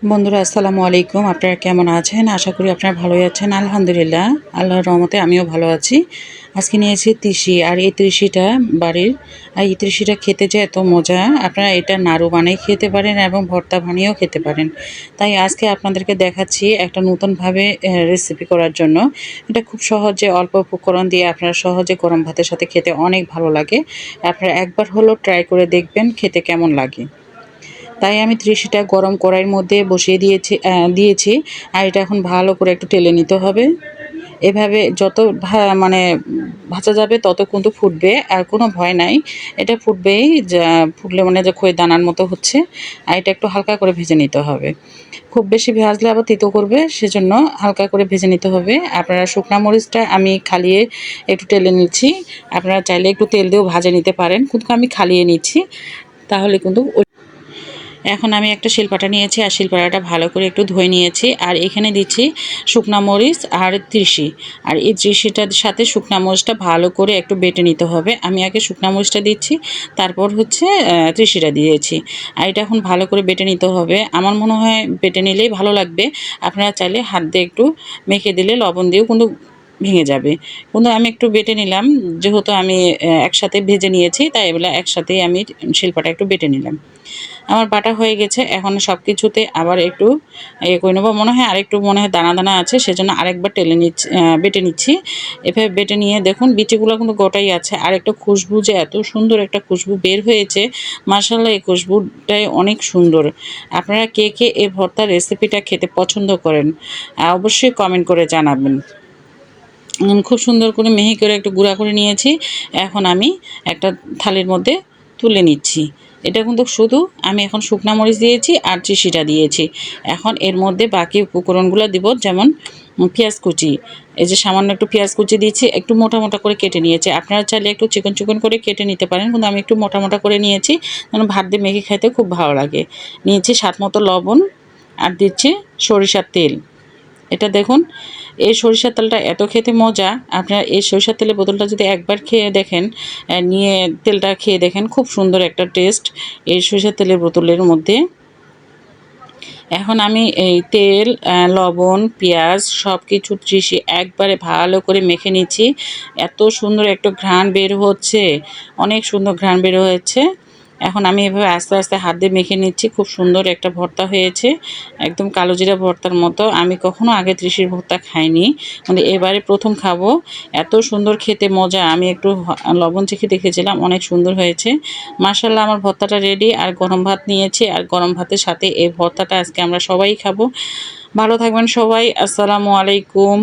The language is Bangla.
বন্ধুরা আসসালামু আলাইকুম। আপনারা কেমন আছেন? আশা করি আপনারা ভালোই আছেন। আলহামদুলিল্লাহ, আল্লাহর রহমতে আমিও ভালো আছি। আজকে নিয়েছি তিসি, আর এই তিসিটা বাড়ির। আর এই তিসিটা খেতে যে এত মজা, আপনারা এটা নাড়ু বানিয়ে খেতে পারেন এবং ভর্তা বানিয়েও খেতে পারেন। তাই আজকে আপনাদেরকে দেখাচ্ছি একটা নতুনভাবে রেসিপি করার জন্য। এটা খুব সহজে অল্প উপকরণ দিয়ে আপনারা সহজে গরম ভাতের সাথে খেতে অনেক ভালো লাগে। আপনারা একবার হলেও ট্রাই করে দেখবেন খেতে কেমন লাগে। তাই আমি ত্রিশিটা গরম কড়াইয়ের মধ্যে বসিয়ে দিয়েছি। আর এটা এখন ভালো করে একটু টেলে নিতে হবে। এভাবে যত মানে ভাজা যাবে তত কিন্তু ফুটবে, আর কোনো ভয় নাই। এটা ফুটবেই, যা ফুটলে মানে যে খই দানার মতো হচ্ছে। আর এটা একটু হালকা করে ভেজে নিতে হবে। খুব বেশি ভাজলে আবার তিতো করবে, সেজন্য হালকা করে ভেজে নিতে হবে। আপনারা শুকনা মরিচটা আমি খালিয়ে একটু টেলে নিচ্ছি। আপনারা চাইলে একটু তেল দিয়েও ভাজে নিতে পারেন, কিন্তু আমি খালিয়ে নিচ্ছি। তাহলে কিন্তু এখন আমি একটা শিলপাটা নিয়েছি, আর শিলপাটাটা ভালো করে একটু ধুয়ে নিয়েছি। আর এখানে দিচ্ছি শুকনা মরিচ আর তিসি। আর এই তিসিটার সাথে শুকনা মরিচটা ভালো করে একটু বেটে নিতে হবে। আমি আগে শুকনা মরিচটা দিচ্ছি, তারপর হচ্ছে তিসিটা দিয়েছি। আর এটা এখন ভালো করে বেটে নিতে হবে। আমার মনে হয় বেটে নিলেই ভালো লাগবে। আপনারা চাইলে হাত দিয়ে একটু মেখে দিলে লবণ দিয়েও কিন্তু ভেঙে যাবে। কিন্তু আমি একটু বেটে নিলাম, যেহেতু আমি একসাথে ভেজে নিয়েছি, তাই এগুলো একসাথেই আমি শিলপাটা একটু বেটে নিলাম। আমার বাটা হয়ে গেছে। এখন সব কিছুতে আবার একটু করে নেবো। মনে হয় দানা দানা আছে, সেজন্য আরেকবার বেটে নিচ্ছি। এভাবে বেটে নিয়ে দেখুন বিচিগুলো কিন্তু গোটাই আছে। আর একটা খুশবু, যে এত সুন্দর একটা খুশবু বের হয়েছে, মাশাআল্লাহ, এই খুশবুটাই অনেক সুন্দর। আপনারা কে কে এই ভর্তার রেসিপিটা খেতে পছন্দ করেন অবশ্যই কমেন্ট করে জানাবেন। খুব সুন্দর করে মিহি করে একটু গুঁড়া করে নিয়েছি। এখন আমি একটা থালির মধ্যে তুলে নিচ্ছি। এটা কিন্তু শুধু আমি এখন শুকনা মরিচ দিয়েছি আর চিশিটা দিয়েছি। এখন এর মধ্যে বাকি উপকরণগুলো দিব, যেমন পেঁয়াজ কুচি। এই যে সামান্য একটু পেঁয়াজ কুচি দিয়েছি, একটু মোটা মোটা করে কেটে নিয়েছি। আপনারা চাইলে একটু চিকন চিকন করে কেটে নিতে পারেন, কিন্তু আমি একটু মোটা মোটা করে নিয়েছি, যেন ভাত দিয়ে মেখে খাইতে খুব ভালো লাগে। নিয়েছি স্বাদ মতো লবণ, আর দিচ্ছি সরিষার তেল। এটা দেখুন, এই সরিষার তেলটা এত খেতে মজা। আপনারা এই সরিষার তেলের বোতলটা যদি একবার খেয়ে দেখেন, নিয়ে তেলটা খেয়ে দেখেন, খুব সুন্দর একটা টেস্ট এই সরিষার তেলের বোতলের মধ্যে। এখন আমি এই তেল, লবণ, পেঁয়াজ সব কিছু ত্রিশি একবারে ভালো করে মেখে নিচ্ছি। এত সুন্দর একটা ঘ্রাণ বের হচ্ছে, অনেক সুন্দর ঘ্রাণ বের হয়েছে। এখন আমি এভাবে আস্তে আস্তে হাত দিয়ে মেখে নিচ্ছি। খুব সুন্দর একটা ভর্তা হয়েছে, একদম কালো জিরা ভর্তার মতো। আমি কখনো আগে ত্রিশির ভর্তা খাইনি, মানে এবারে প্রথম খাবো। এত সুন্দর খেতে মজা। আমি একটু লবণ চেখে দেখেছিলাম, অনেক সুন্দর হয়েছে। মাশাআল্লাহ, আমার ভর্তাটা রেডি। আর গরম ভাত নিয়েছি, আর গরম ভাতের সাথে এই ভর্তাটা আজকে আমরা সবাই খাবো। ভালো থাকবেন সবাই। আসসালামু আলাইকুম।